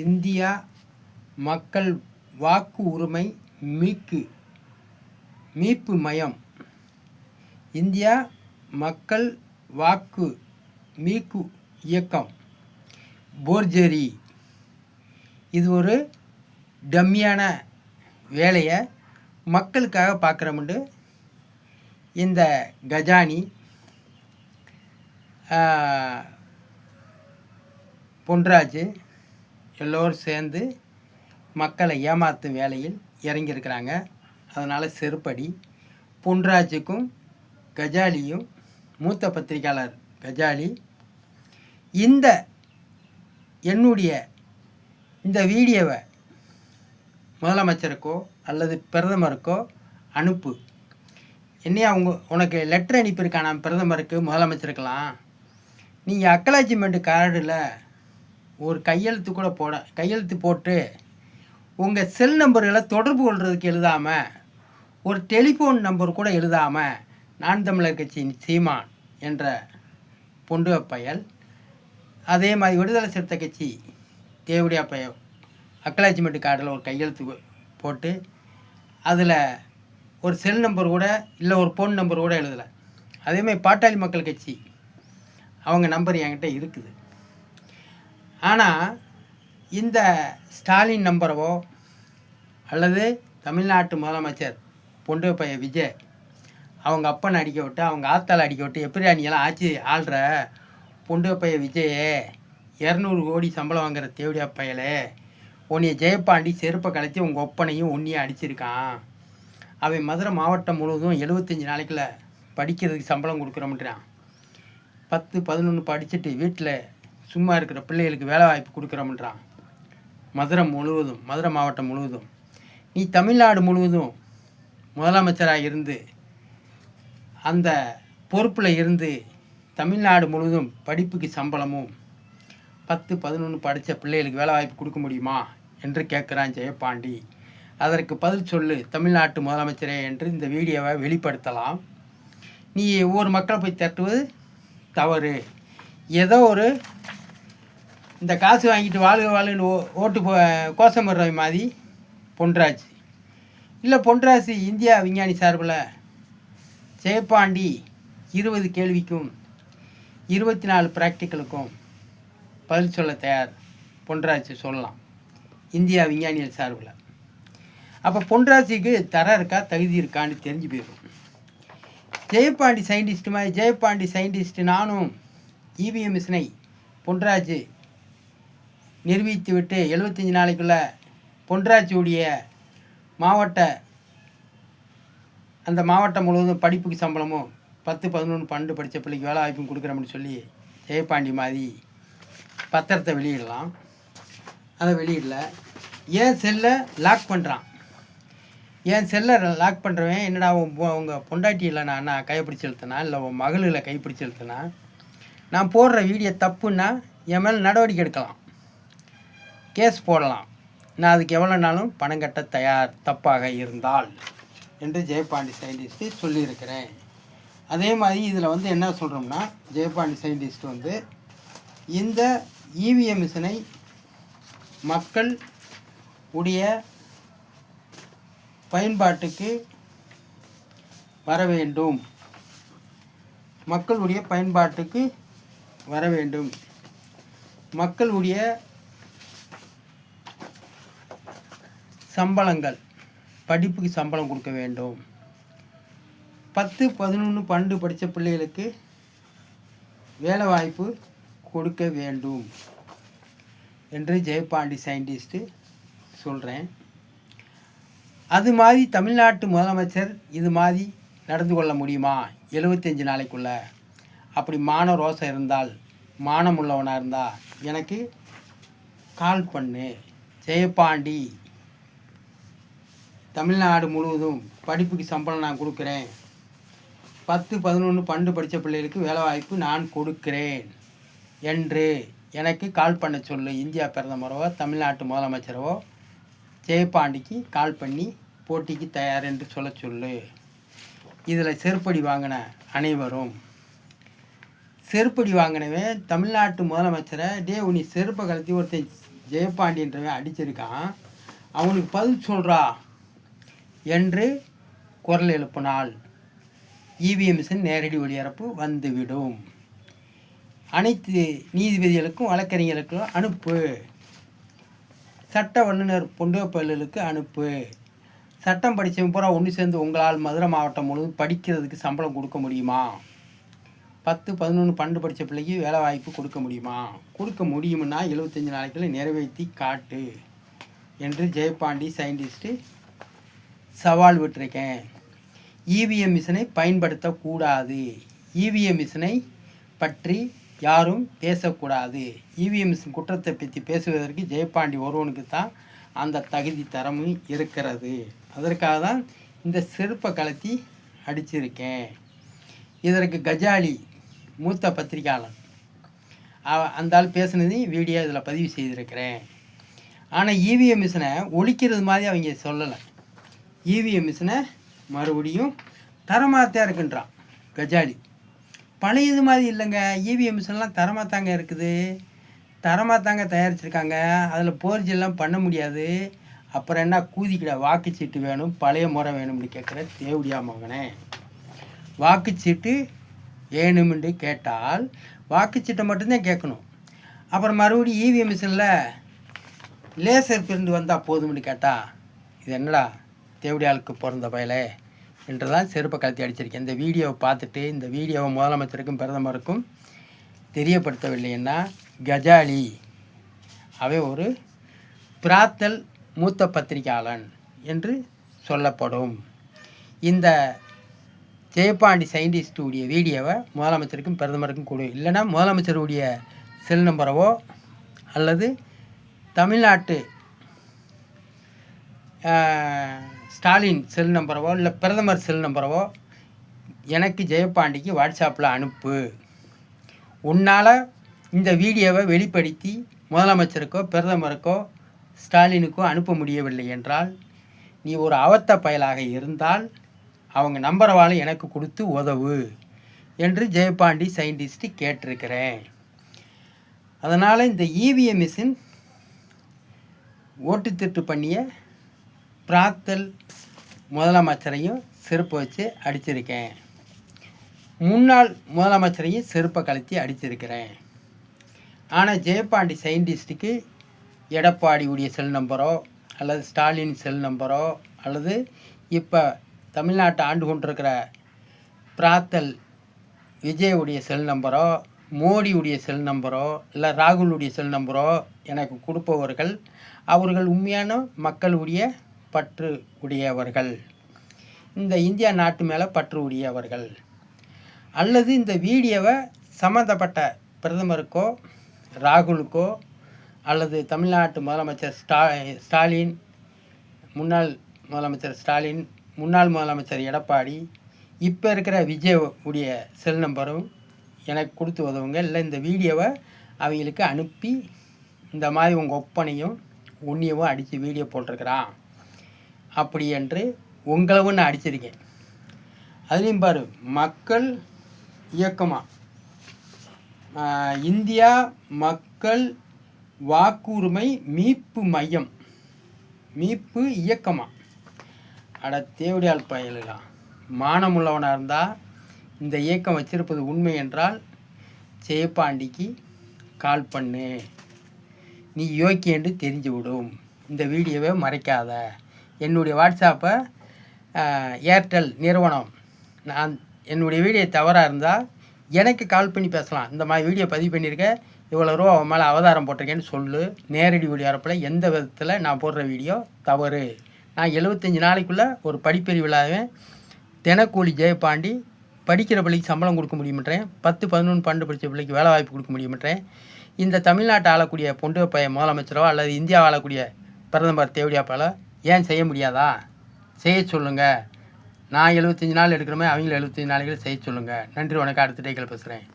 India மக்கள் வாக்கு உரிமை மீட்பு மையம். இந்தியா மக்கள் வாக்கு மீட்பு இயக்கம் போர்ஜரி. இது ஒரு டம்மியான வேலையை மக்களுக்காக பார்க்குறோம்ண்டு இந்த கஜானி பொன்ராஜ் எல்லோரும் சேர்ந்து மக்களை ஏமாற்றும் வேலையில் இறங்கியிருக்கிறாங்க. அதனால் செருப்படி. பொன்ராஜுக்கும் கஜாலியும் மூத்த பத்திரிகையாளர் கஜாலி என்னுடைய இந்த வீடியோவை முதலமைச்சருக்கோ அல்லது பிரதமருக்கோ அனுப்பு. என்னையா உனக்கு லெட்டர் அனுப்பியிருக்கான் நான் பிரதமருக்கு முதலமைச்சருக்கெல்லாம். நீங்கள் அக்னாலஜ்மெண்ட் கார்டில் ஒரு கையெழுத்து போட்டு உங்கள் செல் நம்பர்களை தொடர்பு கொள்வதுக்கு எழுதாமல், ஒரு டெலிஃபோன் நம்பர் கூட எழுதாமல், நான் தமிழர் கட்சியின் சீமான் என்ற பொண்டு பயல், அதே மாதிரி விடுதலை சிறுத்தை கட்சி தேவடியா பயல் அக்னாலஜ்மெண்ட் கார்டில் ஒரு கையெழுத்து போட்டு அதில் ஒரு செல் நம்பர் கூட இல்லை, ஒரு ஃபோன் நம்பர் கூட எழுதலை. அதேமாதிரி பாட்டாளி மக்கள் கட்சி அவங்க நம்பர் என்கிட்ட இருக்குது. ஆனால் இந்த ஸ்டாலின் நம்பரவோ அல்லது தமிழ்நாட்டு முதலமைச்சர் பொண்டு பைய விஜய் அவங்க அப்பனை அடிக்க விட்டு, அவங்க ஆத்தால் அடிக்க விட்டு, எப்படி நீங்களாம் ஆட்சி ஆள்ற பொண்டு பைய விஜயே, 200 கோடி சம்பளம் வாங்குகிற தேவடியா பயலே, உன்னைய ஜெயப்பாண்டி செருப்பை கலைச்சி உங்கள் ஒப்பனையும் உன்னையும் அடிச்சிருக்கான். அவன் மதுரை மாவட்டம் முழுவதும் 75 நாளைக்குள்ள படிக்கிறதுக்கு சம்பளம் கொடுக்குறோம்ன்றான். 10, 11 படிச்சுட்டு வீட்டில் சும்மா இருக்கிற பிள்ளைகளுக்கு வேலை வாய்ப்பு கொடுக்குறோம்ன்றான். மதுரை மாவட்டம் முழுவதும். நீ தமிழ்நாடு முழுவதும் முதலமைச்சராக இருந்து அந்த பொறுப்பில் இருந்து தமிழ்நாடு முழுவதும் படிப்புக்கு சம்பளமும் 10, 11 படித்த பிள்ளைகளுக்கு வேலை வாய்ப்பு கொடுக்க முடியுமா என்று கேட்குறான் ஜெயப்பாண்டி. அதற்கு பதில் சொல்லு தமிழ்நாட்டு முதலமைச்சரே என்று இந்த வீடியோவை வெளிப்படுத்தலாம். நீ ஒவ்வொரு மக்களை போய் தட்டுவது தவறு. ஏதோ ஒரு இந்த காசு வாங்கிட்டு வாழ்ன்னு ஓட்டு கோஷம் வர்ற மாதிரி பொன்ராஜ் இல்லை. பொன்ராஜ் இந்தியா விஞ்ஞானி சார்பில் ஜெயப்பாண்டி 20 கேள்விக்கும் 24 ப்ராக்டிக்கலுக்கும் பதில் சொல்ல தயார். பொன்ராஜ் சொல்லலாம் இந்தியா விஞ்ஞானிகள் சார்பில். அப்போ பொன்ராஜுக்கு தரம் இருக்கா, தகுதி இருக்கான்னு தெரிஞ்சு போயிடும். ஜெயப்பாண்டி சயின்டிஸ்ட் மாதிரி ஜெயப்பாண்டி சயின்டிஸ்ட் நானும் இவிஎம் மிஷினை பொன்ராஜ் நிரூபித்து விட்டு 75 நாளைக்குள்ளே பொன்ராஜுடைய அந்த மாவட்டம் முழுவதும் படிப்புக்கு சம்பளமும் 10, 11, 12 படித்த பிள்ளைக்கு வேலை வாய்ப்பும் கொடுக்குறோம்னு சொல்லி ஜெயப்பாண்டி மாதிரி பத்திரத்தை வெளியிடலாம். அதை வெளியிடல. ஏன் செல்லை லாக் பண்ணுறான். என் செல்லை லாக் பண்ணுறவன் என்னடா உங்கள் பொண்டாட்டி இல்லை நான் கைப்பிடிச்சி இழுத்தனா, இல்லை உன் மகளில் கைப்பிடிச்சி இழுத்தனா, நான் போடுற வீடியோ தப்புன்னா என் மேலே நடவடிக்கை எடுக்கலாம், கேஸ் போடலாம். நான் அதுக்கு எவ்வளோனாலும் பணம் கட்ட தயார், தப்பாக இருந்தால் என்று ஜெயப்பாண்டி சயின்டிஸ்ட்டு சொல்லியிருக்கிறேன். அதே மாதிரி இதில் என்ன சொல்கிறோம்னா, ஜெயப்பாண்டி சயின்டிஸ்ட் இந்த இவிஎம் மிஷினை மக்கள் உடைய பயன்பாட்டுக்கு வர வேண்டும். மக்களுடைய பயன்பாட்டுக்கு வர வேண்டும். மக்களுடைய சம்பளங்கள், படிப்புக்கு சம்பளம் கொடுக்க வேண்டும். 10, 11, 12 படித்த பிள்ளைகளுக்கு வேலை வாய்ப்பு கொடுக்க வேண்டும் என்று ஜெயப்பாண்டி சயின்டிஸ்ட்டு சொல்கிறேன். அது மாதிரி தமிழ்நாட்டு முதலமைச்சர் இது மாதிரி நடந்து கொள்ள முடியுமா 75 நாளைக்குள்ள? அப்படி மான ரோசம் இருந்தால், மானம் உள்ளவனாக இருந்தால் எனக்கு கால் பண்ணு. ஜெயப்பாண்டி தமிழ்நாடு முழுவதும் படிப்புக்கு சம்பளம் நான் கொடுக்குறேன், 10, 11, 12 படித்த பிள்ளைகளுக்கு வேலை வாய்ப்பு நான் கொடுக்கிறேன் என்று எனக்கு கால் பண்ண சொல்லு. இந்தியா பிரதமரோ தமிழ்நாட்டு முதலமைச்சரோ ஜெயப்பாண்டிக்கு கால் பண்ணி போட்டிக்கு தயார் என்று சொல்ல சொல்லு. இதில் செருப்படி வாங்கின அனைவரும், செருப்படி வாங்கினவே தமிழ்நாட்டு முதலமைச்சரை உனி செருப்பை கலத்தி ஒருத்தன் ஜெயபாண்டின்றவன் அடிச்சிருக்கான், அவனுக்கு பதில் சொல்கிறா என்று குரல் எழுப்பினால் இவிஎம் மிஷின் நேரடி ஒளிபரப்பு வந்துவிடும். அனைத்து நீதிபதிகளுக்கும் வழக்கறிஞர்களுக்கும் அனுப்பு, சட்ட வல்லுநர் பொண்டுப்பயலுக்கு அனுப்பு. சட்டம் படித்தவன் பூரா ஒன்று சேர்ந்து உங்களால் மதுரை மாவட்டம் முழுவதும் படிக்கிறதுக்கு சம்பளம் கொடுக்க முடியுமா? 10, 11, 12 படித்த பிள்ளைக்கு வேலை வாய்ப்பு கொடுக்க முடியுமா? கொடுக்க முடியும்னா 75 நாளைக்குள்ள நிறைவேற்றி காட்டு என்று ஜெயபாண்டி சயின்டிஸ்ட்டு சவால் விட்டுருக்கேன். இவிஎம் மிஷினை பயன்படுத்தக்கூடாது, இவிஎம் மிஷினை பற்றி யாரும் பேசக்கூடாது. இவிஎம் மிஷின் குற்றத்தை பற்றி பேசுவதற்கு ஜெயபாண்டி ஒருவனுக்கு தான் அந்த தகுதி தரமும் இருக்கிறது. அதற்காக தான் இந்த செருப்பை கலத்தி அடிச்சிருக்கேன். இதற்கு கஜாலி மூத்த பத்திரிகையாளர் அந்த ஆள் பேசுனதையும் வீடியோ இதில் பதிவு செய்திருக்கிறேன். ஆனால் இவிஎம் மிஷினை ஒழிக்கிறது மாதிரி அவங்க சொல்லலை. இவிஎம் மிஷினை மறுபடியும் தரமாகத்தான் இருக்குன்றான் கஜாலி. பழையது மாதிரி இல்லைங்க, இவிஎம் மிஷின்லாம் தரமாக தாங்க இருக்குது, தரமாக தாங்க தயாரிச்சிருக்காங்க, அதில் போர்ஜெல்லாம் பண்ண முடியாது. அப்புறம் என்ன கூதிக்கிட வாக்குச்சீட்டு வேணும், பழைய முறை வேணும்னு கேட்குற தேவடியா மகனே. வாக்குச்சீட்டு வேணுமென்று கேட்டால் வாக்குச்சீட்டை மட்டும்தான் கேட்கணும். அப்புறம் மறுபடியும் இவிஎம் மிஷினில் லேசர் பிரிண்டு வந்தால் போதும்னு கேட்டால் இது என்னடா தேவடியாளுக்கு பிறந்த பயலே என்று தான் செருப்பை கலத்தி அடிச்சிருக்கேன். இந்த வீடியோவை பார்த்துட்டு இந்த வீடியோவை முதலமைச்சருக்கும் பிரதமருக்கும் தெரியப்படுத்தவில்லைன்னா கஜாலி அவன் ஒரு பிராத்தல் மூத்த பத்திரிகையாளன் என்று சொல்லப்படும். இந்த ஜெயபாண்டி சயின்டிஸ்டுடைய வீடியோவை முதலமைச்சருக்கும் பிரதமருக்கும் கொடு, இல்லைன்னா முதலமைச்சருடைய செல் நம்பரவோ அல்லது தமிழ்நாட்டு ஸ்டாலின் செல் நம்பரவோ இல்லை பிரதமர் செல் நம்பரவோ எனக்கு ஜெயபாண்டிக்கு வாட்ஸ்அப்பில் அனுப்பு. உன்னால் இந்த வீடியோவை வெளிப்படுத்தி முதலமைச்சருக்கோ பிரதமருக்கோ ஸ்டாலினுக்கோ அனுப்ப முடியவில்லை என்றால் நீ ஒரு அவத்த பயலாக இருந்தால் அவங்க நம்பரவால் எனக்கு கொடுத்து உதவு என்று ஜெயபாண்டி சயின்டிஸ்ட்டு கேட்டிருக்கிறேன். அதனால் இந்த இவிஎம் மிஷின் ஓட்டுத்திட்டு பண்ணிய பிராத்தல் முதலமைச்சரையும் செருப்பை வச்சு அடிச்சிருக்கேன். முன்னாள் முதலமைச்சரையும் செருப்பை கலத்தி அடிச்சிருக்கிறேன். ஆனால் ஜெயபாண்டி சயின்டிஸ்ட்டுக்கு எடப்பாடியுடைய செல் நம்பரோ அல்லது ஸ்டாலின் செல் நம்பரோ அல்லது இப்போ தமிழ்நாட்டை ஆண்டு கொண்டிருக்கிற பிராத்தல் விஜயுடைய செல் நம்பரோ மோடியுடைய செல் நம்பரோ இல்லை ராகுலுடைய செல் நம்பரோ எனக்கு கொடுப்பவர்கள் அவர்கள் உண்மையான மக்களுடைய பற்று உடையவர்கள், இந்த இந்தியா நாட்டு மேலே பற்று உடையவர்கள். அல்லது இந்த வீடியோவை சம்மந்தப்பட்ட பிரதமருக்கோ ராகுலுக்கோ அல்லது தமிழ்நாட்டு முதலமைச்சர் ஸ்டாலின், முன்னாள் முதலமைச்சர் ஸ்டாலின், முன்னாள் முதலமைச்சர் எடப்பாடி, இப்போ இருக்கிற விஜய் உடைய செல் நம்பரும் எனக்கு கொடுத்து உதவுங்க. இல்லை இந்த வீடியோவை அவங்களுக்கு அனுப்பி இந்த மாதிரி உங்கள் ஒப்பனையும் உன்னியவும் அடித்து வீடியோ போட்டிருக்கிறான் அப்படி என்று உங்களவும் நான் அடிச்சிருக்கேன். அதுலேயும் பாரு, மக்கள் இயக்கமாக இந்தியா மக்கள் வாக்குரிமை மீட்பு மையம் மீட்பு இயக்கமாக. அட தேவடியால் பயலுதான், மானமுள்ளவனாக இருந்தால் இந்த இயக்கம் வச்சிருப்பது உண்மை என்றால் ஜெயபாண்டிக்கு கால் பண்ணு, நீ யோக்கிய என்று தெரிஞ்சு விடும். இந்த வீடியோவை மறைக்காத. என்னுடைய வாட்ஸ்அப்பை ஏர்டெல் நிறுவனம், நான் என்னுடைய வீடியோ தவறாக இருந்தால் எனக்கு கால் பண்ணி பேசலாம். இந்த மாதிரி வீடியோ பதிவு பண்ணியிருக்கேன், இவ்வளோ ரூபா அவன் மேலே அவதாரம் போட்டிருக்கேன்னு சொல்லு. நேரடி ஒளிபரப்பில் எந்த விதத்தில் நான் போடுற வீடியோ தவறு. நான் 75 நாளைக்குள்ளே ஒரு படிப்பறிவு இல்லாதவன் தினக்கூலி ஜெயபாண்டி படிக்கிற பிள்ளைக்கு சம்பளம் கொடுக்க முடியுமன்றேன், 10, 11, 12 படித்த பிள்ளைக்கு வேலை வாய்ப்பு கொடுக்க முடியுமன்றேன். இந்த தமிழ்நாட்டை ஆளக்கூடிய பொண்டு பையன் முதலமைச்சரோ அல்லது இந்தியா ஆளக்கூடிய பிரதமர் தேவடியாப்பாலோ ஏன் செய்ய முடியாதா? செய்ய சொல்லுங்கள். நான் 75 நாள் எடுக்கிறோமே அவங்களும் 75 நாளைகள் செய்ய சொல்லுங்கள். நன்றி, வணக்கம். அடுத்த டேக்கில் பேசுகிறேன்.